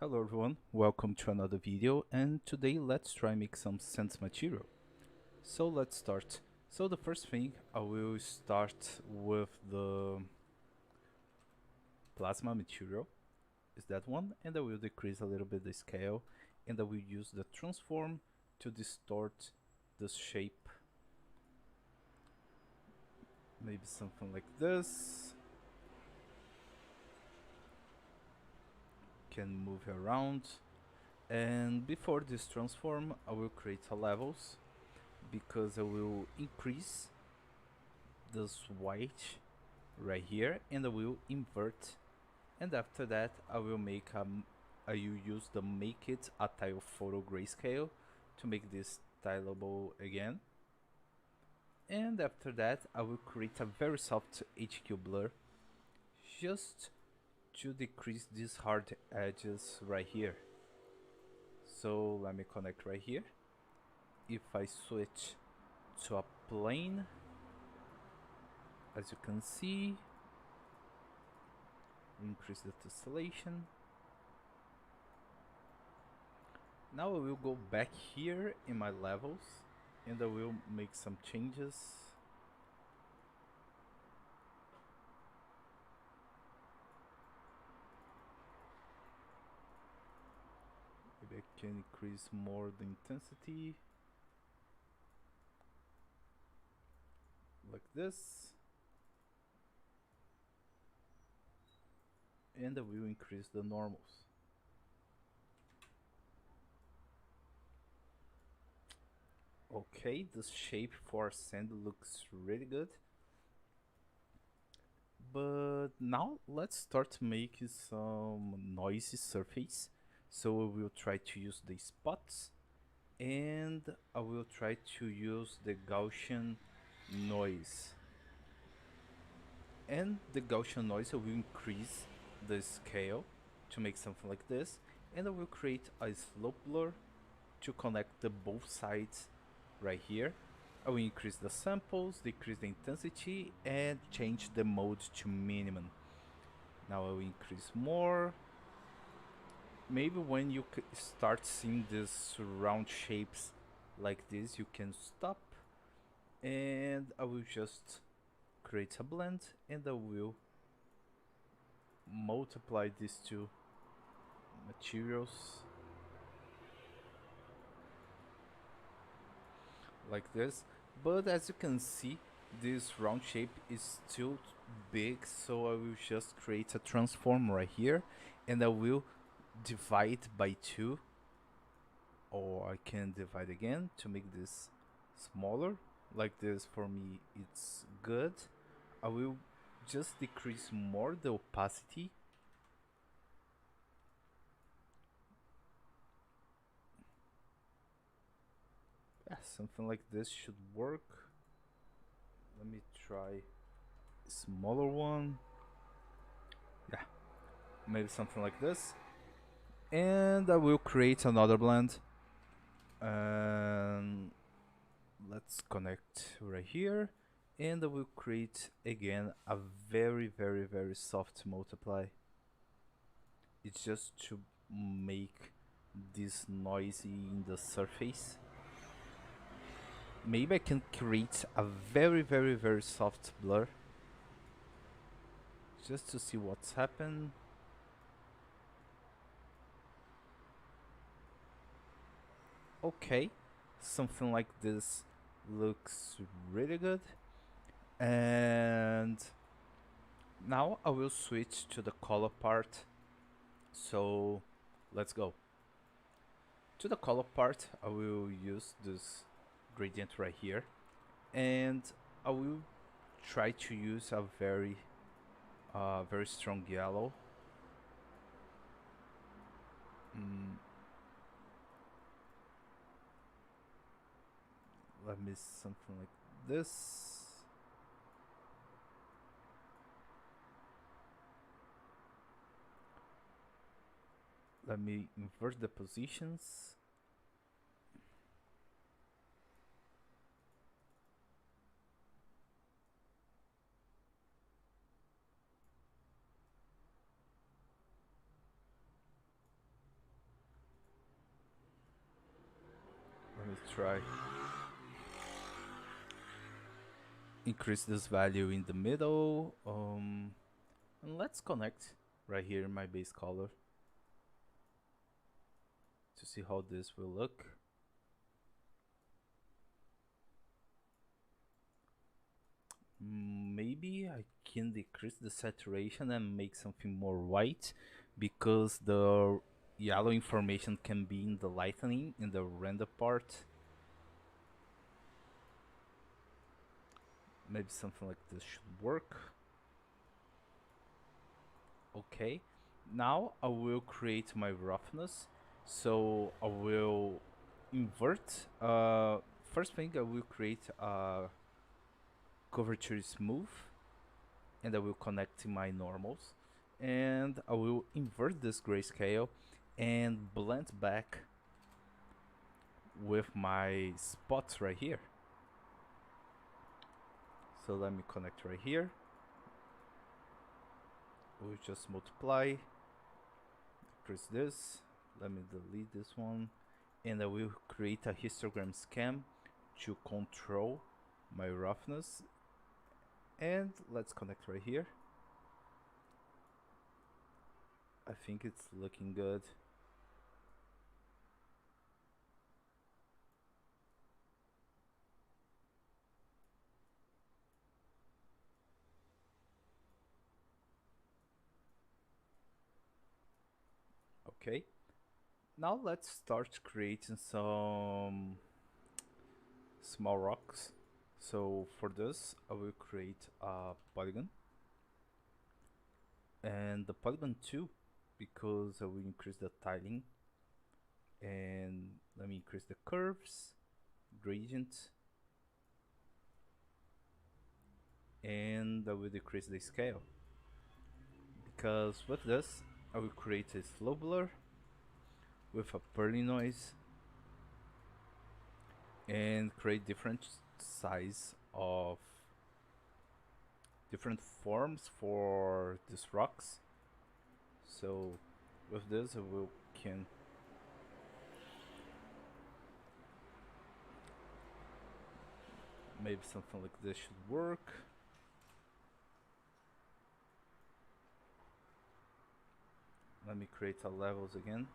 Hello everyone, welcome to another video, and today let's try make some sense material. So let's start. So the first thing I will start with the plasma material, is that one, and I will decrease a little bit the scale, and I will use the transform to distort the shape. Maybe something like this. Can move around. And before this transform, I will create a levels because I will increase this white right here, and I will invert, and after that I will make I will use the make it a tile photo grayscale to make this tileable again, and after that I will create a very soft HQ blur just to decrease these hard edges right here. So let me connect right here. If I switch to a plane, as you can see, increase the tessellation. Now I will go back here in my levels and I will make some changes. Maybe I can increase more the intensity, like this. And I will increase the normals. Okay, the shape for sand looks really good. But now let's start making some noisy surface. So we will try to use the spots, and I will try to use the Gaussian noise. And the Gaussian noise, I will increase the scale to make something like this, and I will create a slope blur to connect the both sides right here. I will increase the samples, decrease the intensity, and change the mode to minimum. Now I will increase more. Maybe when you start seeing these round shapes like this, you can stop, and I will just create a blend, and I will multiply these two materials like this. But as you can see, this round shape is still big, so I will just create a transform right here, and I will divide by 2, or I can divide again to make this smaller. Like this, for me it's good. I will just decrease more the opacity. Yeah, something like this should work. Let me try a smaller one. Yeah, maybe something like this. And I will create another blend. And let's connect right here. And I will create again a very soft multiply. It's just to make this noisy in the surface. Maybe I can create a very soft blur just to see what's happened. Okay, something like this looks really good. And now I will switch to the color part. So let's go. To the color part, I will use this gradient right here, and I will try to use a very strong yellow. Mm, let me something like this. Let me invert the positions. try increase this value in the middle. And let's connect right here in my base color to see how this will look. Maybe I can decrease the saturation and make something more white, because the yellow information can be in the lightning in the render part. Maybe something like this should work. Okay, now I will create my roughness. So I will invert. First thing, I will create a curvature smooth, and I will connect to my normals, and I will invert this grayscale and blend back with my spots right here. So let me connect right here. We'll just multiply, increase this. Let me delete this one, and I will create a histogram scan to control my roughness. And let's connect right here. I think it's looking good. Okay, now let's start creating some small rocks. So for this, I will create a polygon, and the polygon 2, because I will increase the tiling. And let me increase the curves, gradient, and I will decrease the scale, because with this I will create a slow blur with a pearly noise and create different size of different forms for these rocks. So with this I will can maybe something like this should work. Let me create a levels again.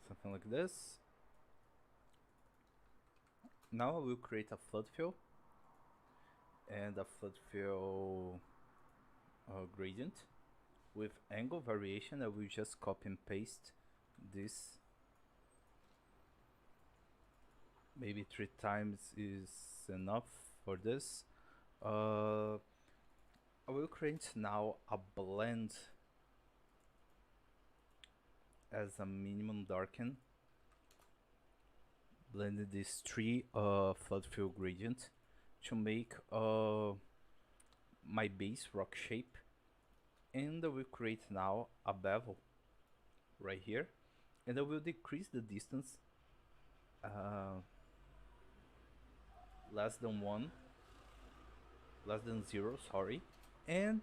Something like this. Now I will create a flood fill and a flood fill gradient with angle variation. I will just copy and paste this. Maybe 3 times is enough for this. I will create now a blend as a minimum darken. Blend these 3 flood fill gradient to make my base rock shape, and I will create now a bevel right here, and I will decrease the distance less than 0, sorry, and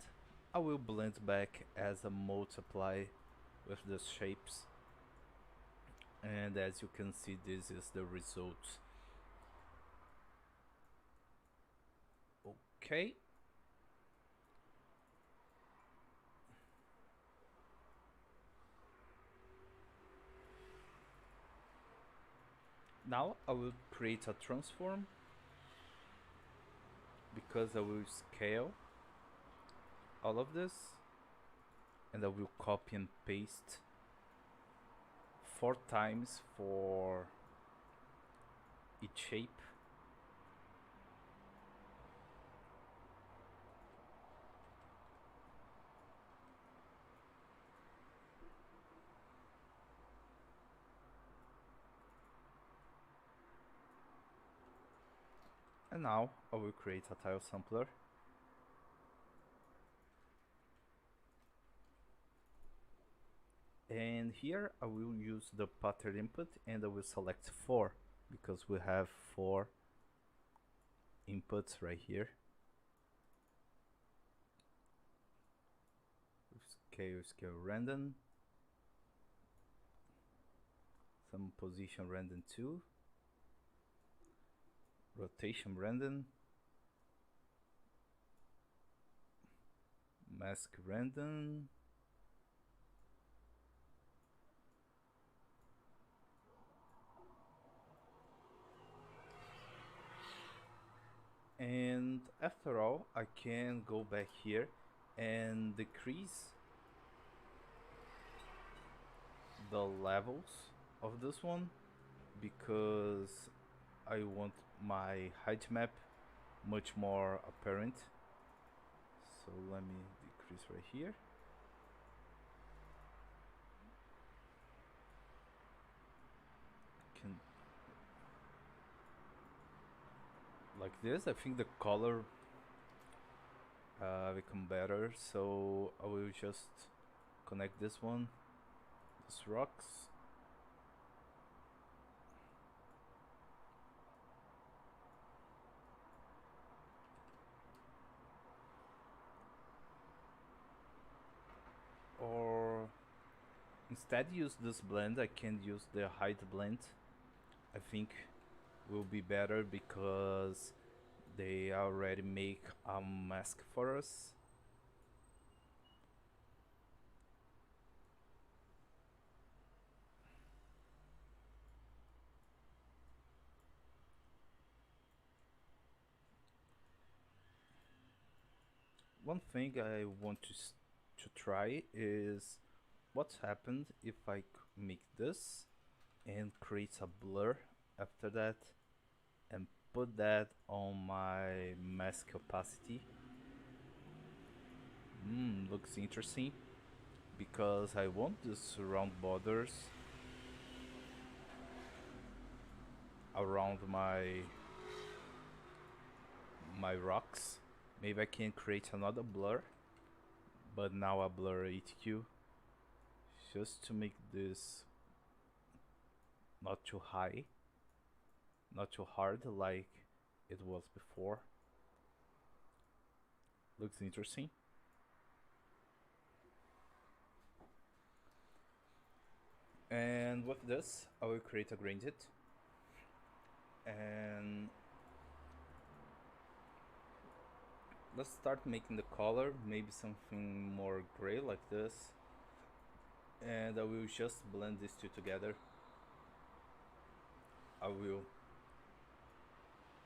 I will blend back as a multiply with the shapes, and as you can see, this is the result. Okay, now I will create a transform, because I will scale all of this, and I will copy and paste 4 times for each shape. And now I will create a tile sampler. And here I will use the pattern input, and I will select 4 because we have 4 inputs right here. Scale random, some position random too, rotation random, mask random, and after all I can go back here and decrease the levels of this one because I want my height map much more apparent. So let me decrease right here. Can like this. I think the color become better. So I will just connect this one, this rocks. Or instead use this blend, I can use the height blend. I think will be better because they already make a mask for us. One thing I want to try is what's happened if I make this and create a blur after that and put that on my mask opacity. Looks interesting because I want these round borders around my rocks. Maybe I can create another blur, but now a blur HQ, just to make this not too high, not too hard like it was before. Looks interesting. And with this, I will create a gradient. And let's start making the color, maybe something more gray like this. And I will just blend these two together. I will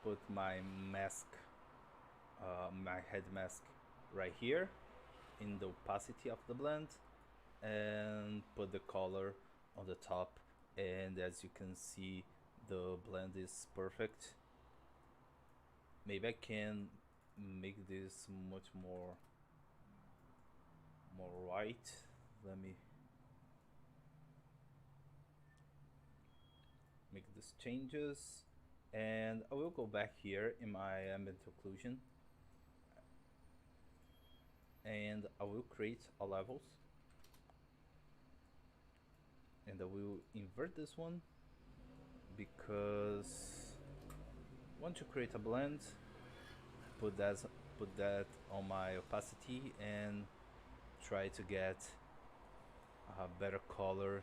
put my mask, my head mask right here in the opacity of the blend and put the color on the top, and as you can see the blend is perfect. Maybe I can make this much more white. Let me make these changes and I will go back here in my ambient occlusion and I will create a levels and I will invert this one because I want to create a blend, put that on my opacity and try to get a better color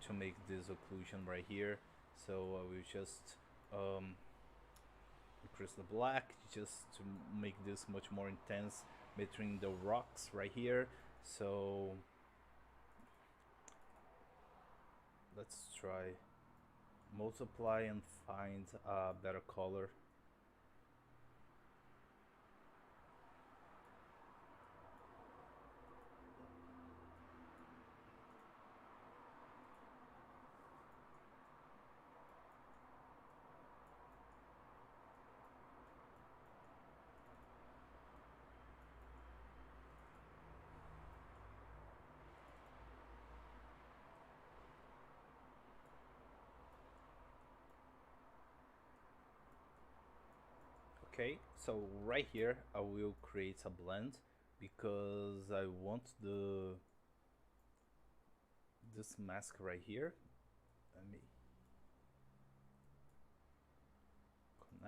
to make this occlusion right here. So I will just increase the black just to make this much more intense between the rocks right here. So let's try multiply and find a better color. Okay, so right here I will create a blend because I want this mask right here. Let me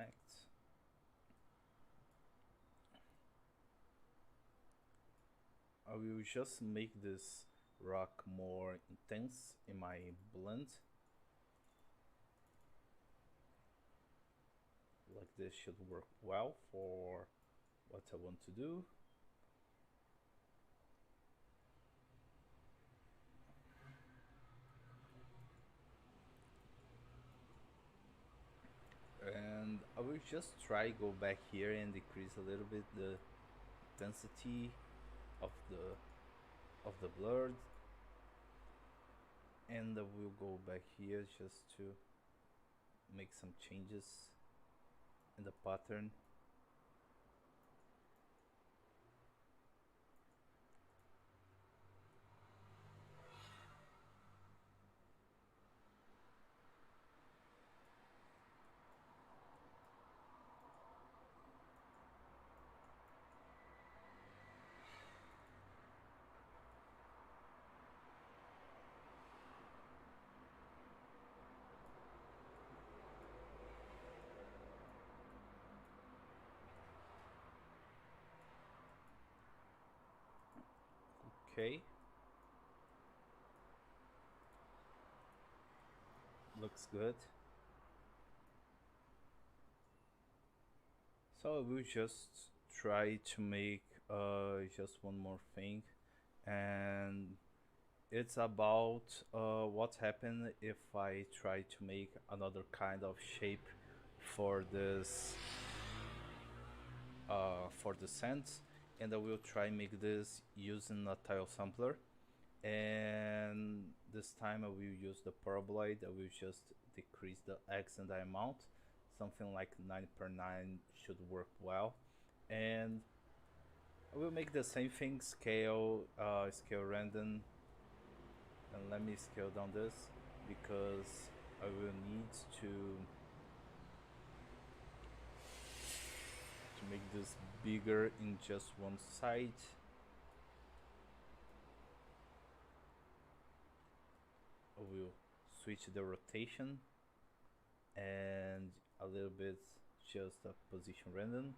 connect. I will just make this rock more intense in my blend. Like this should work well for what I want to do. And I will just try go back here and decrease a little bit the intensity of the blur, and I will go back here just to make some changes in the pattern. Okay, looks good. So I will just try to make just one more thing, and it's about what happened if I try to make another kind of shape for this for the sands, and I will try make this using a tile sampler. And this time I will use the paraboloid. I will just decrease the X and the amount. Something like 9 per 9 should work well. And I will make the same thing, scale random. And let me scale down this because I will need to make this bigger in just one side. I will switch the rotation and a little bit just a position random.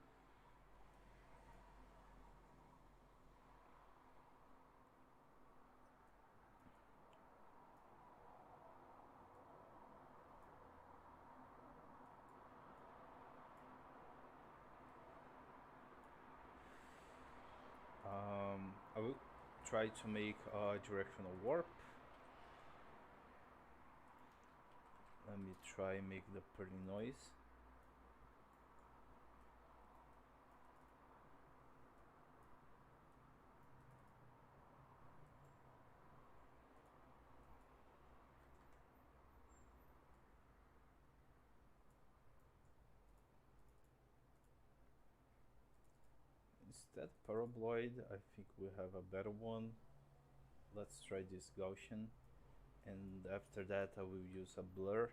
I will try to make a directional warp. Let me try make the pretty noise. Instead paraboloid, I think we have a better one. Let's try this Gaussian, and after that I will use a blur.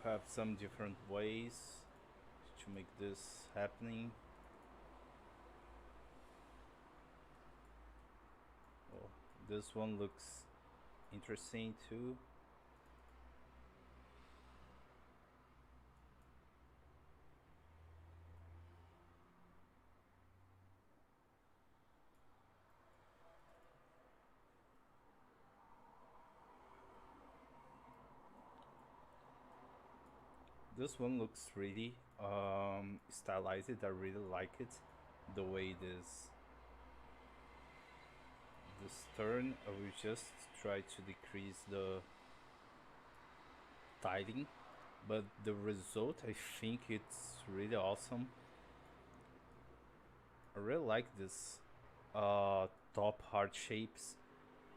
Have some different ways to make this happening. Oh, this one looks interesting too. This one looks really stylized. I really like it, the way this turn. I will just try to decrease the tiling, but the result, I think it's really awesome. I really like this top heart shapes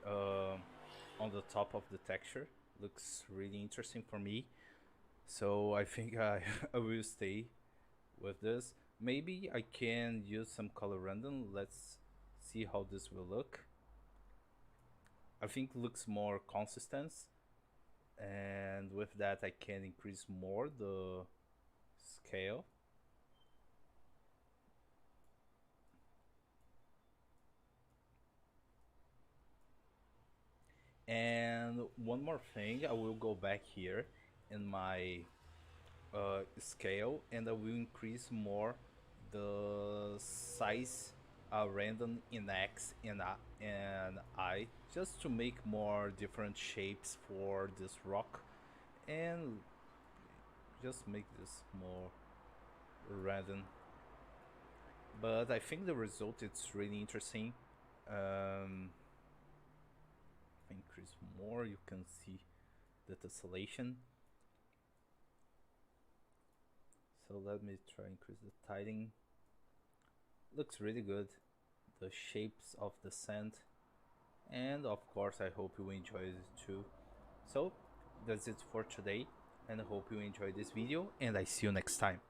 on the top of the texture. Looks really interesting for me. So I think I will stay with this. Maybe I can use some color random. Let's see how this will look. I think looks more consistent, and with that I can increase more the scale. And one more thing, I will go back here in my scale, and I will increase more the size random in X and I, just to make more different shapes for this rock, and just make this more random. But I think the result is really interesting. um, Increase more, you can see the tessellation. So let me try increase the tiling. Looks really good, the shapes of the sand, and of course I hope you enjoy it too. So that's it for today, and I hope you enjoyed this video, and I see you next time.